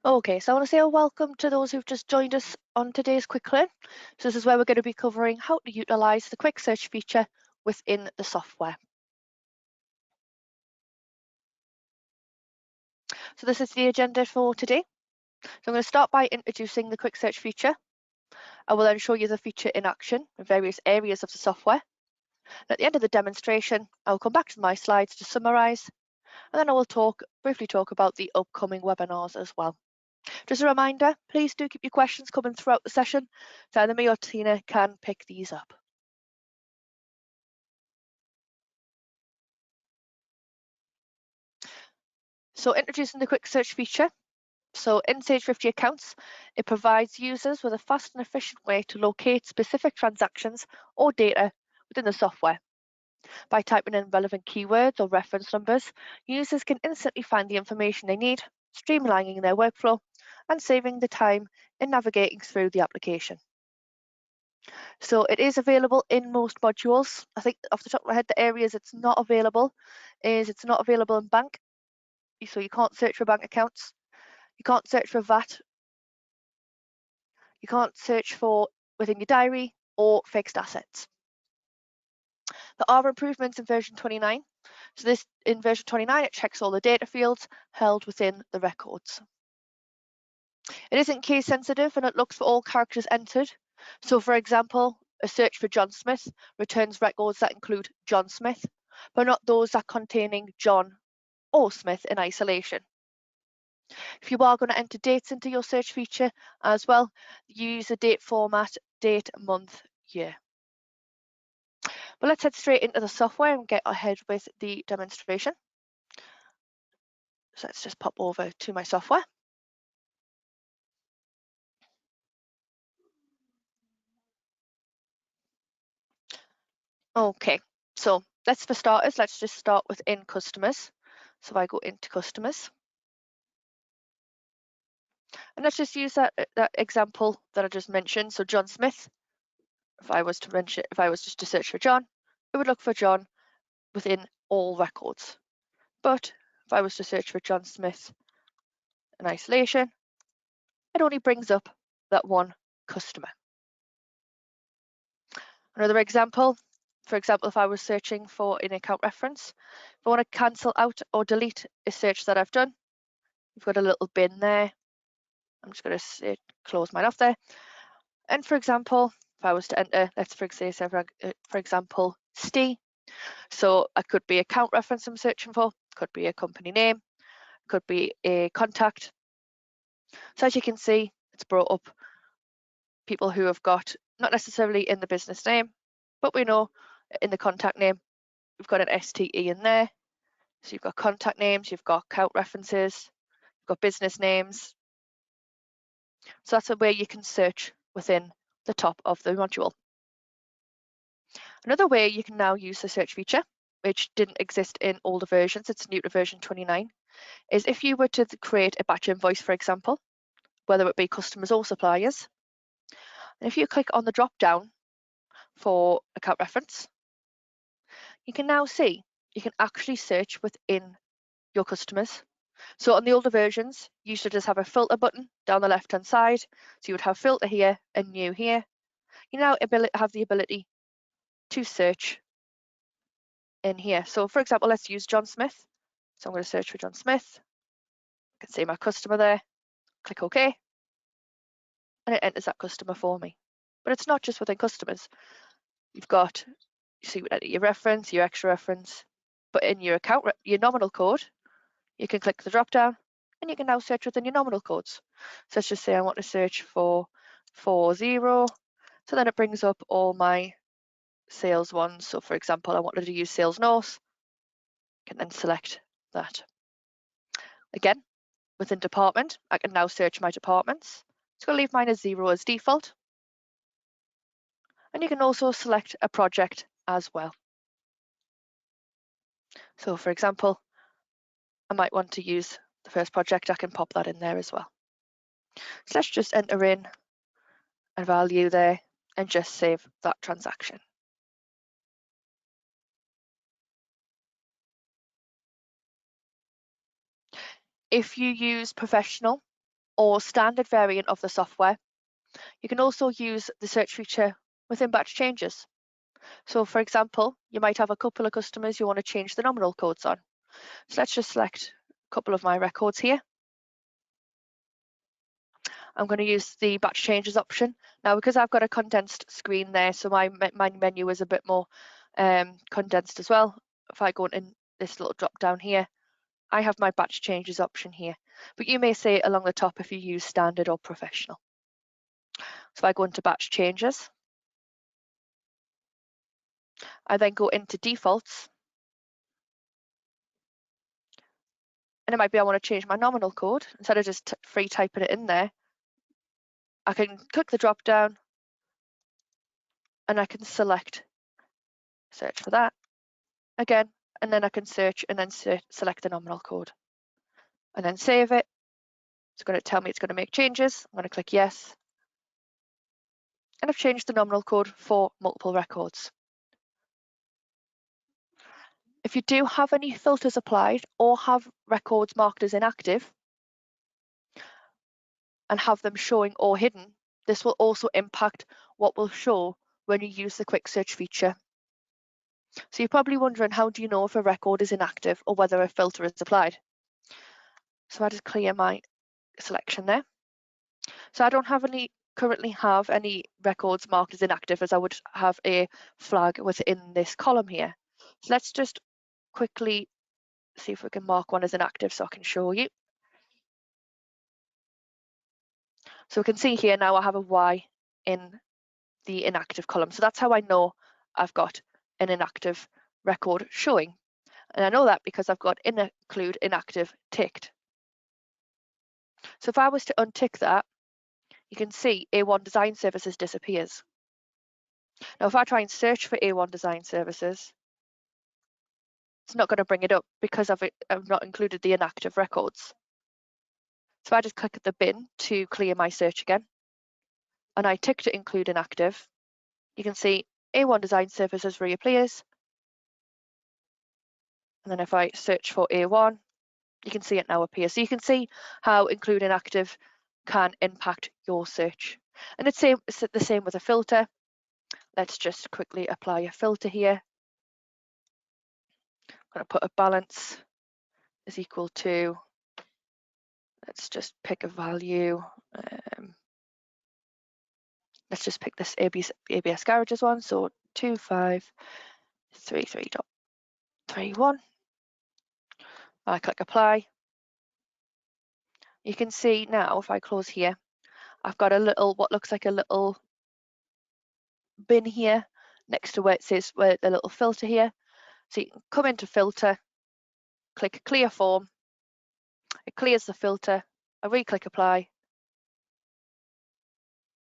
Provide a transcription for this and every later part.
Okay, so I want to say a welcome to those who've just joined us on today's Quick Learn. So this is where we're going to be covering how to utilise the quick search feature within the software. So this is the agenda for today. So I'm going to start by introducing the quick search feature. I will then show you the feature in action in various areas of the software. And at the end of the demonstration, I'll come back to my slides to summarise, and then I will briefly talk about the upcoming webinars as well. Just a reminder, please do keep your questions coming throughout the session, so either me or Tina can pick these up. So introducing the quick search feature. So in Sage 50 accounts, it provides users with a fast and efficient way to locate specific transactions or data within the software. By typing in relevant keywords or reference numbers, users can instantly find the information they need, streamlining their workflow and saving the time in navigating through the application. So it is available in most modules. I think off the top of my head, the areas it's not available in bank. So you can't search for bank accounts. You can't search for VAT. You can't search for within your diary or fixed assets. There are improvements in version 29. So in version 29, it checks all the data fields held within the records. It isn't case sensitive and it looks for all characters entered. So for example, a search for John Smith returns records that include John Smith, but not those that containing John or Smith in isolation. If you are going to enter dates into your search feature as well, use the date format, date, month, year. But let's head straight into the software and get ahead with the demonstration. So let's just pop over to my software. Okay, so for starters, let's just start within customers. So if I go into customers, and let's just use that example that I just mentioned. So John Smith, if I was just to search for John, it would look for John within all records. But if I was to search for John Smith in isolation, it only brings up that one customer. Another example, for example, if I was searching for an account reference, if I want to cancel out or delete a search that I've done, you've got a little bin there. I'm just going to close mine off there. And for example, if I was to enter, let's for example, STI. So it could be account reference I'm searching for, could be a company name, could be a contact. So as you can see, it's brought up people who have got, not necessarily in the business name, but we know in the contact name, we've got an STE in there. So you've got contact names, you've got account references, you've got business names. So that's a way you can search within the top of the module. Another way you can now use the search feature, which didn't exist in older versions, it's new to version 29, is if you were to create a batch invoice, for example, whether it be customers or suppliers, and if you click on the drop down for account reference, you can now see you can actually search within your customers. So on the older versions, you should just have a filter button down the left hand side. So you would have filter here and new here. You now have the ability to search in here. So for example, let's use John Smith. So I'm going to search for John Smith. I can see my customer there. Click OK. And it enters that customer for me. But it's not just within customers. You've got, your reference, your extra reference. But in your account, your nominal code, you can click the drop down and you can now search within your nominal codes. So let's just say I want to search for 40. So then it brings up all my sales ones. So for example, I wanted to use Sales North. I can then select that. Again, within department, I can now search my departments. So I'll leave mine as 0 as default. And you can also select a project as well. So for example, I might want to use the first project, I can pop that in there as well. So let's just enter in a value there and just save that transaction. If you use professional, or standard variant of the software. You can also use the search feature within batch changes. So for example, you might have a couple of customers you want to change the nominal codes on. So let's just select a couple of my records here. I'm going to use the batch changes option. Now, because I've got a condensed screen there, so my menu is a bit more condensed as well. If I go in this little drop down here, I have my batch changes option here, but you may say along the top if you use standard or professional. So if I go into batch changes, I then go into defaults, and it might be I want to change my nominal code. Instead of just free typing it in there, I can click the drop down and I can select search for that again, and then I can search and then select the nominal code and then save it. It's going to tell me it's going to make changes. I'm going to click yes, and I've changed the nominal code for multiple records. If you do have any filters applied or have records marked as inactive and have them showing or hidden, this will also impact what will show when you use the quick search feature. So you're probably wondering, how do you know if a record is inactive or whether a filter is applied? So I just clear my selection there. So I don't currently have any records marked as inactive, as I would have a flag within this column here. So let's just quickly see if we can mark one as inactive so I can show you. So we can see here now I have a Y in the inactive column. So that's how I know I've got an inactive record showing. And I know that because I've got include inactive ticked. So if I was to untick that, you can see A1 Design Services disappears. Now if I try and search for A1 Design Services, it's not going to bring it up because I've not included the inactive records. So I just click the bin to clear my search again, and I tick to include inactive. You can see A1 Design Services reappears. And then if I search for A1, you can see it now appear. So you can see how include inactive can impact your search. And it's the same with a filter. Let's just quickly apply a filter here. I'm going to put a balance is equal to, let's just pick a value. Let's just pick this ABS Garages one. So 2533.31. I click apply. You can see now if I close here, I've got a little, what looks like a little bin here next to where it says the little filter here. So you can come into filter, click clear form, it clears the filter, I re-click apply,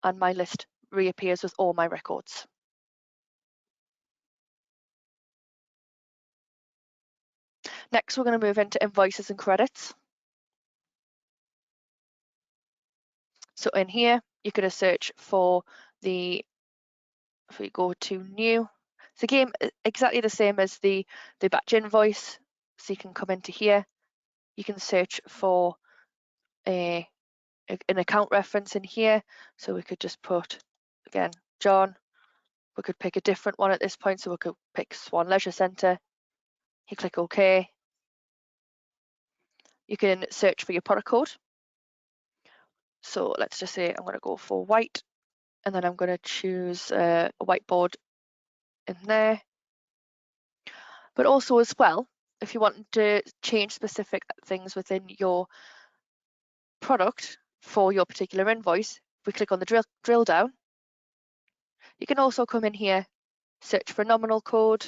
and my list reappears with all my records. Next, we're going to move into invoices and credits. So in here, you could search for the, if we go to new, it's again exactly the same as the batch invoice. So you can come into here, you can search for an account reference in here. So we could just put, again, John. We could pick a different one at this point. So we could pick Swan Leisure Centre. You click OK. You can search for your product code. So let's just say I'm going to go for white, and then I'm going to choose a whiteboard in there. But also as well, if you want to change specific things within your product for your particular invoice, if we click on the drill down, you can also come in here, search for a nominal code,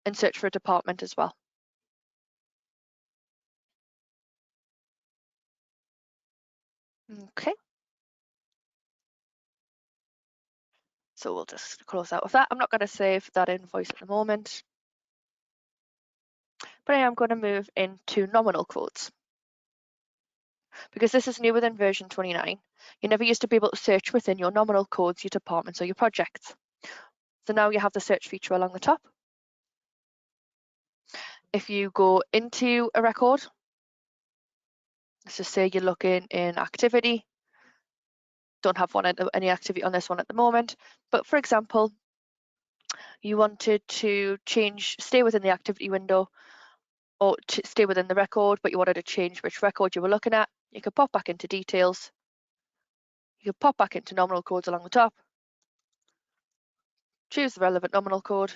and search for a department as well. Okay. So we'll just close out of that. I'm not going to save that invoice at the moment, but I am going to move into nominal codes. Because this is new within version 29, you never used to be able to search within your nominal codes, your departments, or your projects. So now you have the search feature along the top. If you go into a record, Let's just say you're looking in activity. Don't have any activity on this one at the moment, but for example, you wanted to stay within the activity window or to stay within the record, but you wanted to change which record you were looking at. You could pop back into details. You could pop back into nominal codes along the top, choose the relevant nominal code.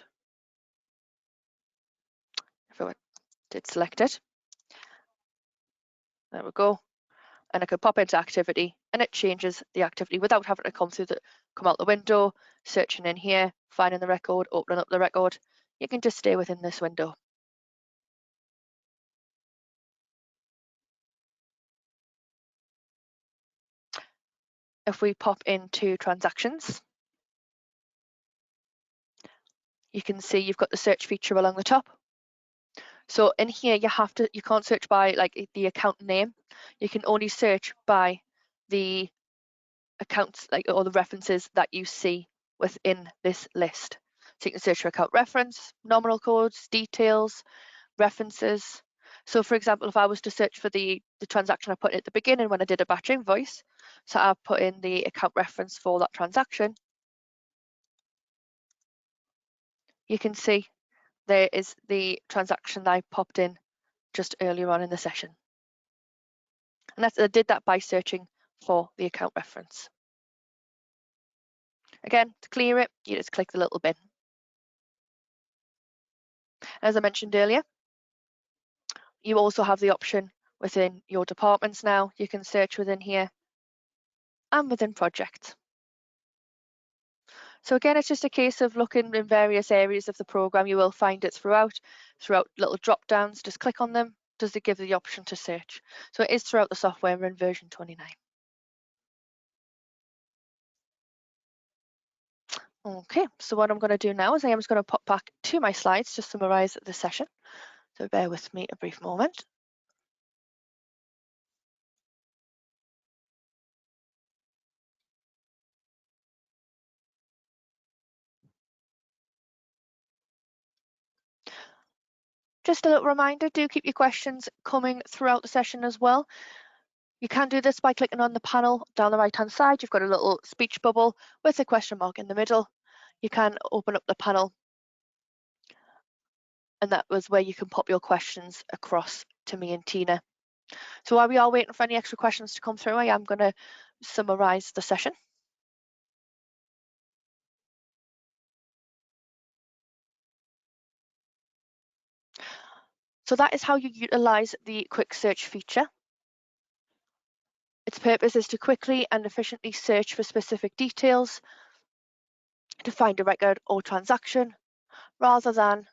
If I did select it, there we go. And I could pop into activity and it changes the activity without having to come out the window, searching in here, finding the record, opening up the record. You can just stay within this window. If we pop into transactions, you can see you've got the search feature along the top. So in here, you can't search by like the account name. You can only search by the accounts or the references that you see within this list. So you can search for account reference, nominal codes, details, references. So for example, if I was to search for the transaction I put in at the beginning when I did a batch invoice, so I put in the account reference for that transaction, you can see there is the transaction that I popped in just earlier on in the session. And I did that by searching for the account reference. Again, to clear it, you just click the little bin. As I mentioned earlier, you also have the option within your departments now. You can search within here and within projects. So again, it's just a case of looking in various areas of the program. You will find it throughout little drop downs. Just click on them. Does it give you the option to search? So it is throughout the software in version 29. Okay, so what I'm going to do now is I am just going to pop back to my slides to summarize the session. So bear with me a brief moment. Just a little reminder, do keep your questions coming throughout the session as well. You can do this by clicking on the panel down the right hand side. You've got a little speech bubble with a question mark in the middle. You can open up the panel and that was where you can pop your questions across to me and Tina. So while we are waiting for any extra questions to come through, I am going to summarise the session. So that is how you utilise the quick search feature. Its purpose is to quickly and efficiently search for specific details to find a record or transaction, rather than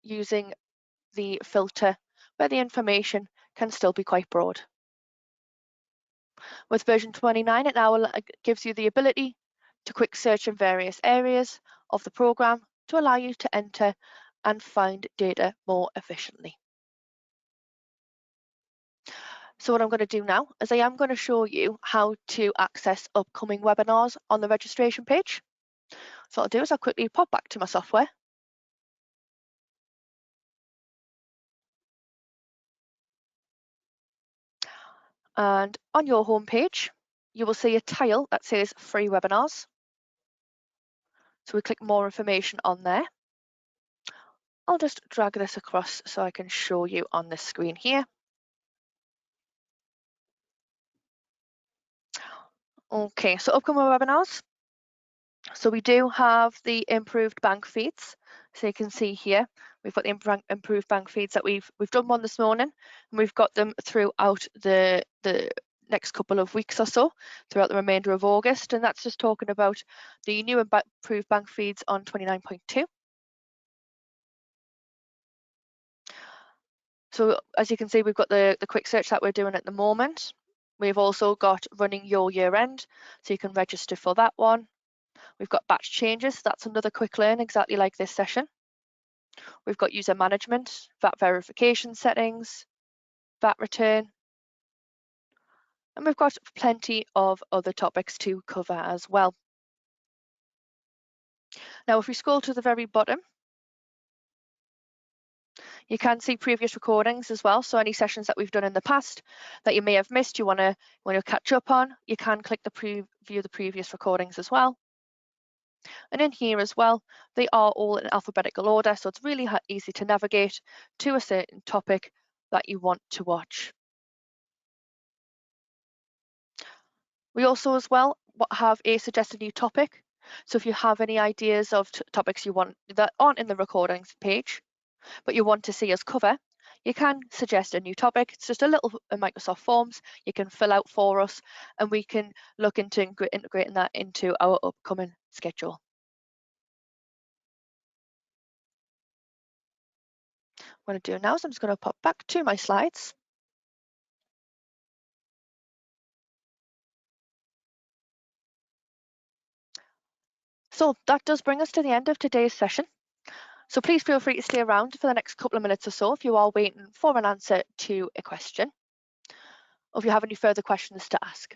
using the filter where the information can still be quite broad. With version 29, it now gives you the ability to quick search in various areas of the program to allow you to enter and find data more efficiently. So what I'm going to do now is I am going to show you how to access upcoming webinars on the registration page. So what I'll do is I'll quickly pop back to my software. And on your home page, you will see a tile that says free webinars. So we click more information on there. I'll just drag this across so I can show you on this screen here. Okay, so upcoming webinars. So we do have the improved bank feeds. So you can see here, we've got the improved bank feeds that we've done one this morning, and we've got them throughout the next couple of weeks or so, throughout the remainder of August. And that's just talking about the new improved bank feeds on 29.2. So as you can see, we've got the quick search that we're doing at the moment. We've also got running your year end, so you can register for that one. We've got batch changes, that's another quick learn exactly like this session. We've got user management, VAT verification settings, VAT return, and we've got plenty of other topics to cover as well. Now, if we scroll to the very bottom, You can see previous recordings as well, so any sessions that we've done in the past that you may have missed, you want to catch up on, you can click the view the previous recordings as well. And in here as well, they are all in alphabetical order, so it's really easy to navigate to a certain topic that you want to watch. We also as well have a suggested new topic. So if you have any ideas of topics you want that aren't in the recordings page, but you want to see us cover, you can suggest a new topic. It's just a little Microsoft Forms you can fill out for us, and we can look into integrating that into our upcoming schedule. What I'm going to do now is I'm just going to pop back to my slides. So that does bring us to the end of today's session. So please feel free to stay around for the next couple of minutes or so if you are waiting for an answer to a question, or if you have any further questions to ask.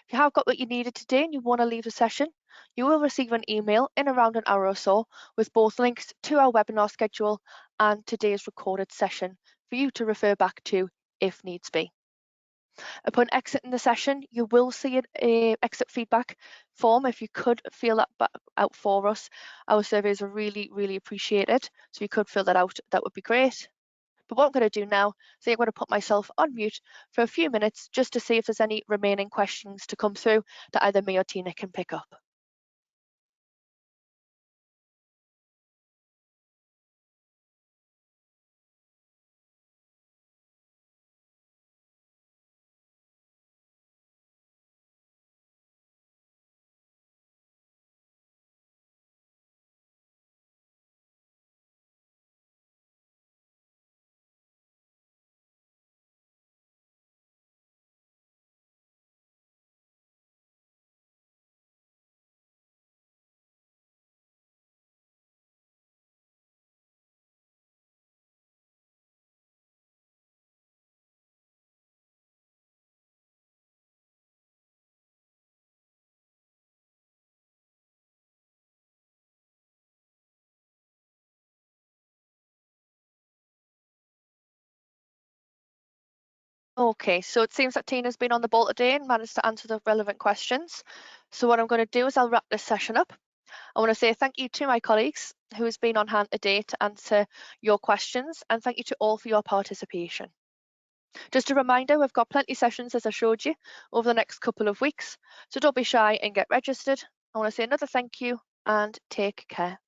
If you have got what you needed today and you want to leave the session, you will receive an email in around an hour or so with both links to our webinar schedule and today's recorded session for you to refer back to if needs be. Upon exiting the session, you will see an exit feedback form. If you could fill that out for us, our surveys are really, really appreciated. So if you could fill that out, that would be great. But what I'm going to do now is I'm going to put myself on mute for a few minutes just to see if there's any remaining questions to come through that either me or Tina can pick up. Okay, so it seems that Tina's been on the ball today and managed to answer the relevant questions. So what I'm going to do is I'll wrap this session up. I want to say thank you to my colleagues who has been on hand today to answer your questions, and thank you to all for your participation. Just a reminder, we've got plenty of sessions, as I showed you, over the next couple of weeks, so don't be shy and get registered. I want to say another thank you and take care.